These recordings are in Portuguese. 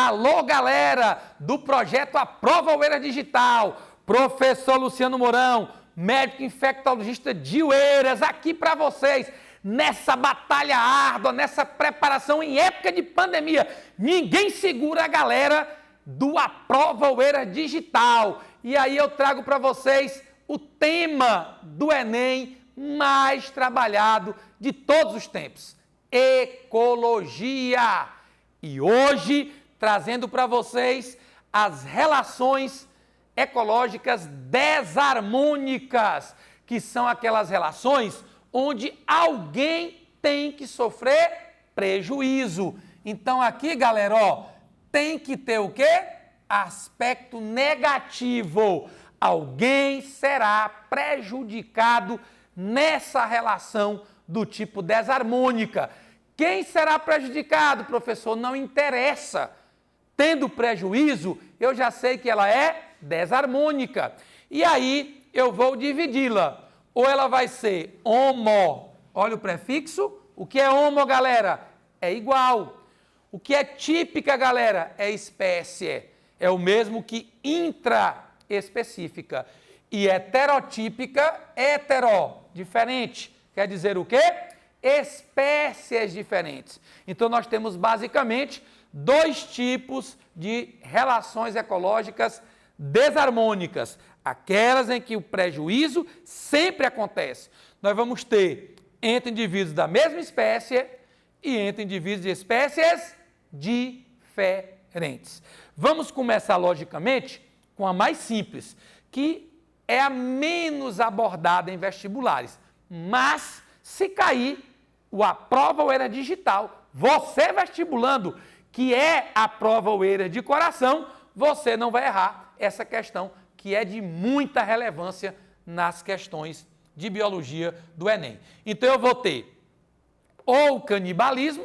Alô, galera do projeto Aprova Oeiras Digital, professor Luciano Mourão, médico infectologista de Oeiras, aqui para vocês, nessa batalha árdua, nessa preparação em época de pandemia. Ninguém segura a galera do Aprova Oeiras Digital. E aí eu trago para vocês o tema do Enem mais trabalhado de todos os tempos, ecologia. E hoje, trazendo para vocês as relações ecológicas desarmônicas, que são aquelas relações onde alguém tem que sofrer prejuízo. Então aqui, galera, ó, tem que ter o quê? Aspecto negativo. Alguém será prejudicado nessa relação do tipo desarmônica. Quem será prejudicado, professor? Não interessa. Tendo prejuízo, eu já sei que ela é desarmônica. E aí eu vou dividi-la. Ou ela vai ser homo, olha o prefixo. O que é homo, galera? É igual. O que é típica, galera? É espécie. É o mesmo que intraespecífica. E heterotípica, hetero, diferente. Quer dizer o quê? Espécies diferentes. Então nós temos basicamente dois tipos de relações ecológicas desarmônicas. Aquelas em que o prejuízo sempre acontece. Nós vamos ter entre indivíduos da mesma espécie e entre indivíduos de espécies diferentes. Vamos começar, logicamente, com a mais simples, que é a menos abordada em vestibulares. Mas, se cair o Aprova Oeiras Digital, você vestibulando, que é a prova Oeiras de coração, você não vai errar essa questão que é de muita relevância nas questões de biologia do Enem. Então eu vou ter ou canibalismo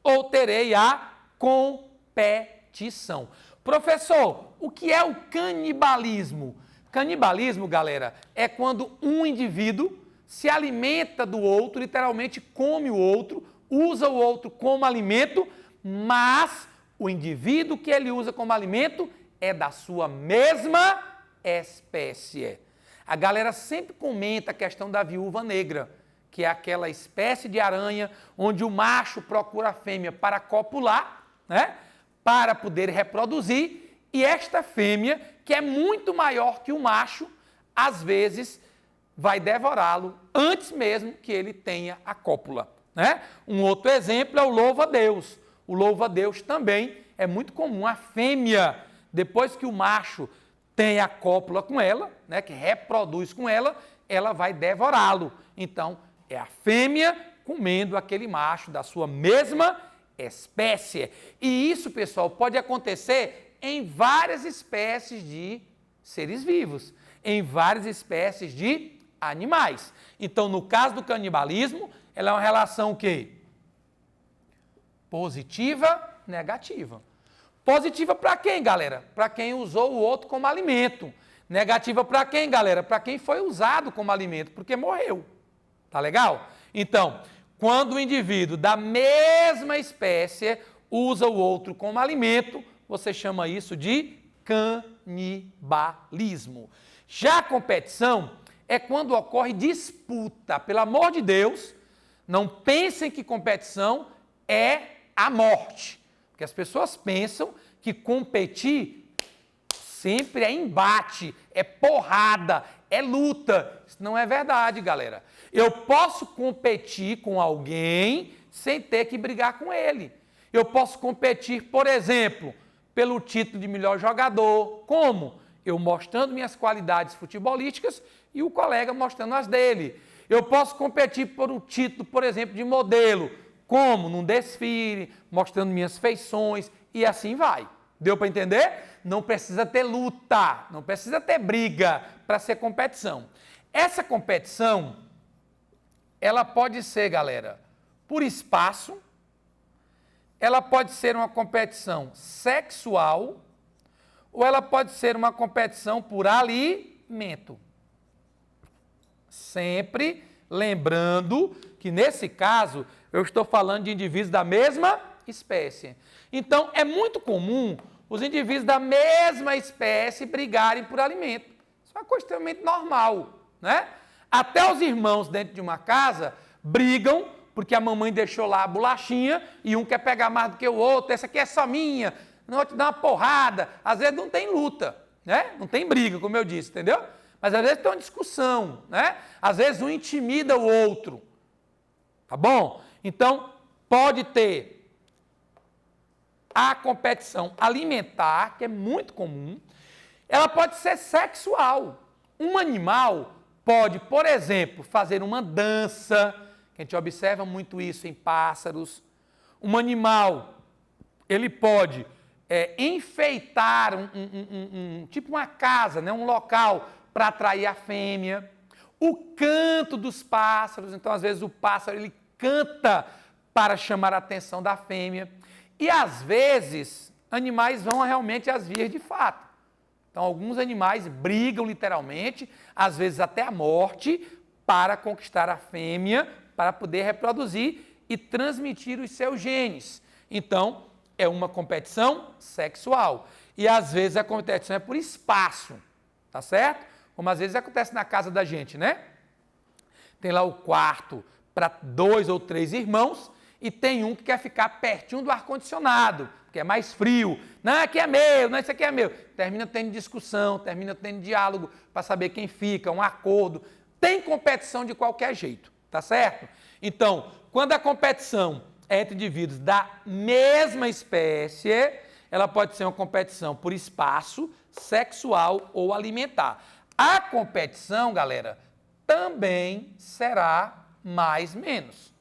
ou terei a competição. Professor, o que é o canibalismo? Canibalismo, galera, é quando um indivíduo se alimenta do outro, literalmente come o outro, usa o outro como alimento, mas o indivíduo que ele usa como alimento é da sua mesma espécie. A galera sempre comenta a questão da viúva negra, que é aquela espécie de aranha onde o macho procura a fêmea para copular, né, para poder reproduzir, e esta fêmea, que é muito maior que o macho, às vezes vai devorá-lo antes mesmo que ele tenha a cópula, né? Um outro exemplo é o louva-a-Deus. O louva-a-Deus também é muito comum. A fêmea, depois que o macho tem a cópula com ela, né, que reproduz com ela, ela vai devorá-lo. Então, é a fêmea comendo aquele macho da sua mesma espécie. E isso, pessoal, pode acontecer em várias espécies de seres vivos, em várias espécies de animais. Então, no caso do canibalismo, ela é uma relação o quê? Positiva, negativa. Positiva para quem, galera? Para quem usou o outro como alimento. Negativa para quem, galera? Para quem foi usado como alimento, porque morreu. Tá legal? Então, quando o indivíduo da mesma espécie usa o outro como alimento, você chama isso de canibalismo. Já a competição é quando ocorre disputa. Pelo amor de Deus, não pensem que competição é a morte. Porque as pessoas pensam que competir sempre é embate, é porrada, é luta. Isso não é verdade, galera. Eu posso competir com alguém sem ter que brigar com ele. Eu posso competir, por exemplo, pelo título de melhor jogador. Como? Eu mostrando minhas qualidades futebolísticas e o colega mostrando as dele. Eu posso competir por um título, por exemplo, de modelo. Como? Num desfile, mostrando minhas feições e assim vai. Deu para entender? Não precisa ter luta, não precisa ter briga para ser competição. Essa competição, ela pode ser, galera, por espaço, ela pode ser uma competição sexual ou ela pode ser uma competição por alimento. Sempre lembrando que, nesse caso, eu estou falando de indivíduos da mesma espécie. Então, é muito comum os indivíduos da mesma espécie brigarem por alimento. Isso é uma coisa extremamente normal, né? Até os irmãos dentro de uma casa brigam porque a mamãe deixou lá a bolachinha e um quer pegar mais do que o outro, essa aqui é só minha, não vou te dar uma porrada. Às vezes não tem luta, né? Não tem briga, como eu disse, entendeu? Mas às vezes tem uma discussão, né? Às vezes um intimida o outro, tá bom? Então, pode ter a competição alimentar, que é muito comum. Ela pode ser sexual. Um animal pode, por exemplo, fazer uma dança, que a gente observa muito isso em pássaros. Um animal, ele pode enfeitar tipo uma casa, né, um local para atrair a fêmea. O canto dos pássaros, então às vezes o pássaro ele canta para chamar a atenção da fêmea. E às vezes animais vão realmente às vias de fato. Então alguns animais brigam literalmente, às vezes até a morte, para conquistar a fêmea, para poder reproduzir e transmitir os seus genes. Então é uma competição sexual. E às vezes a competição é por espaço, tá certo? Como às vezes acontece na casa da gente, né? Tem lá o quarto para 2 ou 3 irmãos e tem um que quer ficar pertinho do ar-condicionado, que é mais frio. Não, aqui é meu, não, isso aqui é meu. Termina tendo discussão, termina tendo diálogo para saber quem fica, um acordo. Tem competição de qualquer jeito, tá certo? Então, quando a competição é entre indivíduos da mesma espécie, ela pode ser uma competição por espaço, sexual ou alimentar. A competição, galera, também será mais/menos.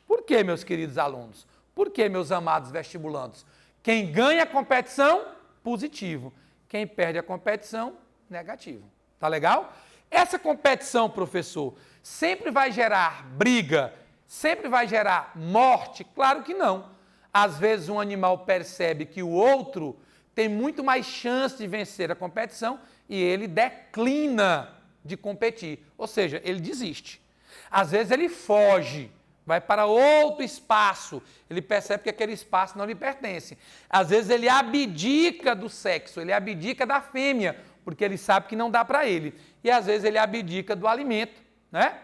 Por quê, meus queridos alunos? Por quê, meus amados vestibulandos? Quem ganha a competição, positivo. Quem perde a competição, negativo. Tá legal? Essa competição, professor, sempre vai gerar briga, sempre vai gerar morte? Claro que não. Às vezes um animal percebe que o outro tem muito mais chance de vencer a competição e ele declina de competir, ou seja, ele desiste. Às vezes ele foge, vai para outro espaço, ele percebe que aquele espaço não lhe pertence. Às vezes ele abdica do sexo, ele abdica da fêmea, porque ele sabe que não dá para ele. E às vezes ele abdica do alimento, né?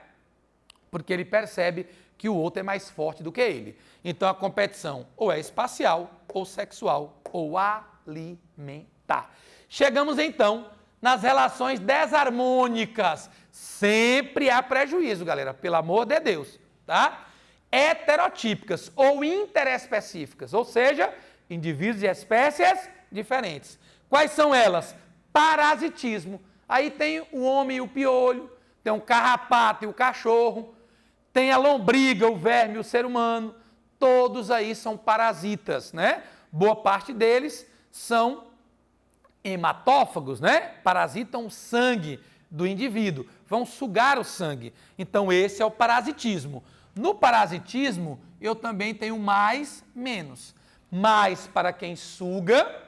Porque ele percebe que o outro é mais forte do que ele. Então a competição ou é espacial, ou sexual, ou alimentar. Chegamos então nas relações desarmônicas. Sempre há prejuízo, galera, pelo amor de Deus, tá? Heterotípicas ou interespecíficas, ou seja, indivíduos de espécies diferentes. Quais são elas? Parasitismo. Aí tem o homem e o piolho, tem o carrapato e o cachorro, tem a lombriga, o verme e o ser humano. Todos aí são parasitas, né? Boa parte deles são hematófagos, né? Parasitam o sangue do indivíduo, vão sugar o sangue. Então esse é o parasitismo. No parasitismo eu também tenho mais, menos. Mais para quem suga,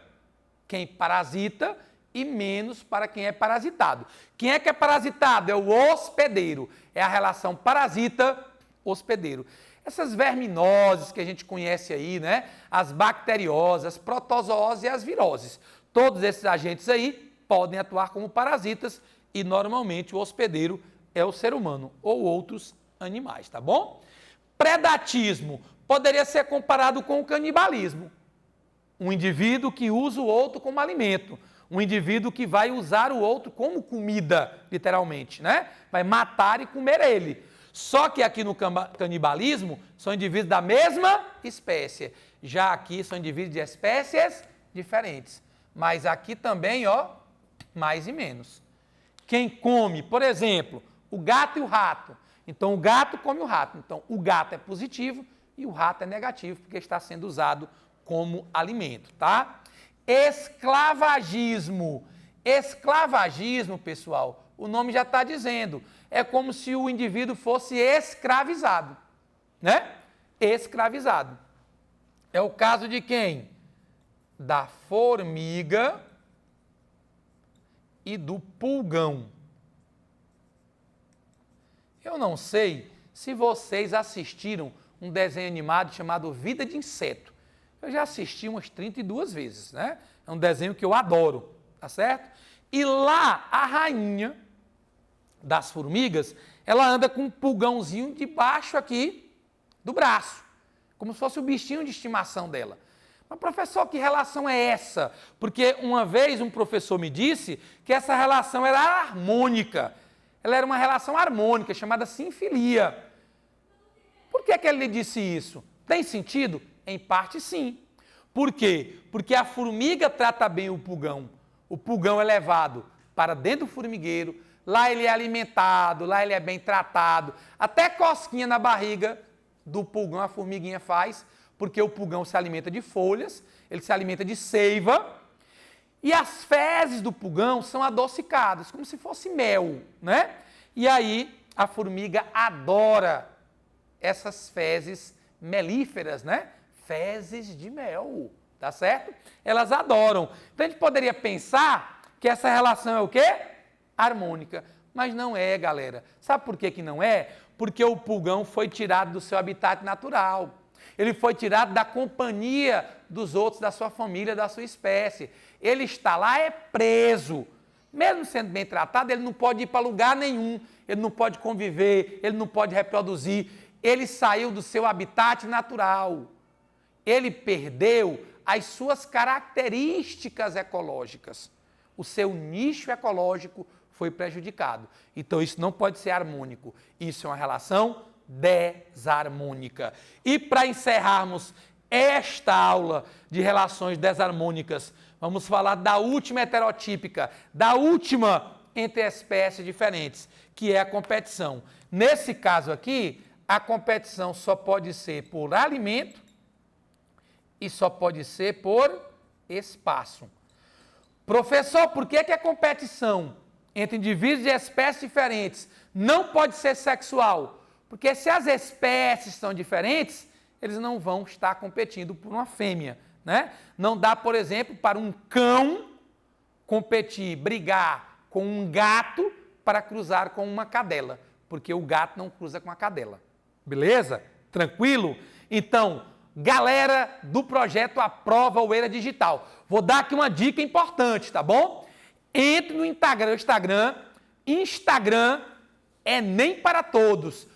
quem parasita, e menos para quem é parasitado. Quem é que é parasitado? É o hospedeiro. É a relação parasita-hospedeiro. Essas verminoses que a gente conhece aí, né? As bacteriosas, as protozooses e as viroses. Todos esses agentes aí podem atuar como parasitas e normalmente o hospedeiro é o ser humano ou outros animais, tá bom? Predatismo poderia ser comparado com o canibalismo. Um indivíduo que usa o outro como alimento. Um indivíduo que vai usar o outro como comida, literalmente, né? Vai matar e comer ele. Só que aqui no canibalismo são indivíduos da mesma espécie. Já aqui são indivíduos de espécies diferentes. Mas aqui também, ó, mais e menos. Quem come, por exemplo, o gato e o rato. Então o gato come o rato. Então o gato é positivo e o rato é negativo, porque está sendo usado como alimento, tá? Esclavagismo. Esclavagismo, pessoal, o nome já está dizendo, é como se o indivíduo fosse escravizado, né? Escravizado. É o caso de quem? Da formiga e do pulgão. Eu não sei se vocês assistiram um desenho animado chamado Vida de Inseto. eu já assisti umas 32 vezes, né? É um desenho que eu adoro, tá certo? E lá, a rainha das formigas, ela anda com um pulgãozinho debaixo aqui do braço, como se fosse o bichinho de estimação dela. Mas, professor, que relação é essa? Porque uma vez um professor me disse que essa relação era harmônica. Ela era uma relação harmônica, chamada sinfilia. Por que ele lhe disse isso? Tem sentido? Em parte, sim. Por quê? Porque a formiga trata bem o pulgão é levado para dentro do formigueiro, lá ele é alimentado, lá ele é bem tratado, até cosquinha na barriga do pulgão a formiguinha faz, porque o pulgão se alimenta de folhas, ele se alimenta de seiva, e as fezes do pulgão são adocicadas, como se fosse mel, né? E aí a formiga adora essas fezes melíferas, né? Fezes de mel, tá certo? Elas adoram. Então a gente poderia pensar que essa relação é o quê? Harmônica. Mas não é, galera. Sabe por que não é? Porque o pulgão foi tirado do seu habitat natural. Ele foi tirado da companhia dos outros, da sua família, da sua espécie. Ele está lá, é preso. Mesmo sendo bem tratado, ele não pode ir para lugar nenhum. Ele não pode conviver, ele não pode reproduzir. Ele saiu do seu habitat natural. Ele perdeu as suas características ecológicas. O seu nicho ecológico foi prejudicado. Então, isso não pode ser harmônico. Isso é uma relação desarmônica. E para encerrarmos esta aula de relações desarmônicas, vamos falar da última heterotípica, da última entre espécies diferentes, que é a competição. Nesse caso aqui, a competição só pode ser por alimento e só pode ser por espaço. Professor, por que a competição entre indivíduos de espécies diferentes não pode ser sexual? Porque se as espécies são diferentes, eles não vão estar competindo por uma fêmea, né? Não dá, por exemplo, para um cão competir, brigar com um gato para cruzar com uma cadela, porque o gato não cruza com a cadela. Beleza? Tranquilo? Então, galera do projeto Aprova Oeira Digital, vou dar aqui uma dica importante, tá bom? Entre no Instagram, Enem para Todos.